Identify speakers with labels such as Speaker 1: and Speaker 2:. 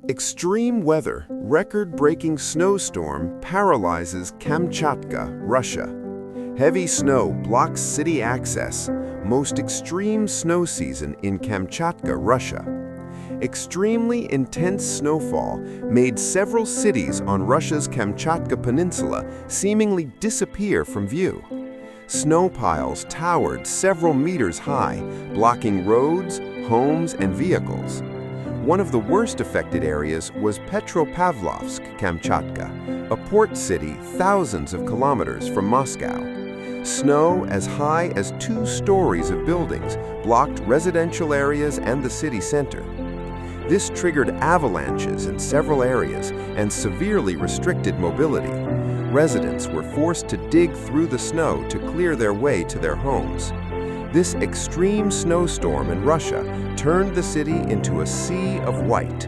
Speaker 1: Extreme weather, record-breaking snowstorm paralyzes Kamchatka, Russia. Heavy snow blocks city access. Most extreme snow season in Kamchatka, Russia. Extremely intense snowfall made several cities on Russia's Kamchatka Peninsula seemingly disappear from view. Snow piles towered several meters high, blocking roads, homes, and vehicles. One of the worst affected areas was Petropavlovsk, Kamchatka, a port city thousands of kilometers from Moscow. Snow as high as 2 stories of buildings blocked residential areas and the city center. This triggered avalanches in several areas and severely restricted mobility. Residents were forced to dig through the snow to clear their way to their homes. This extreme snowstorm in Russia turned the city into a sea of white.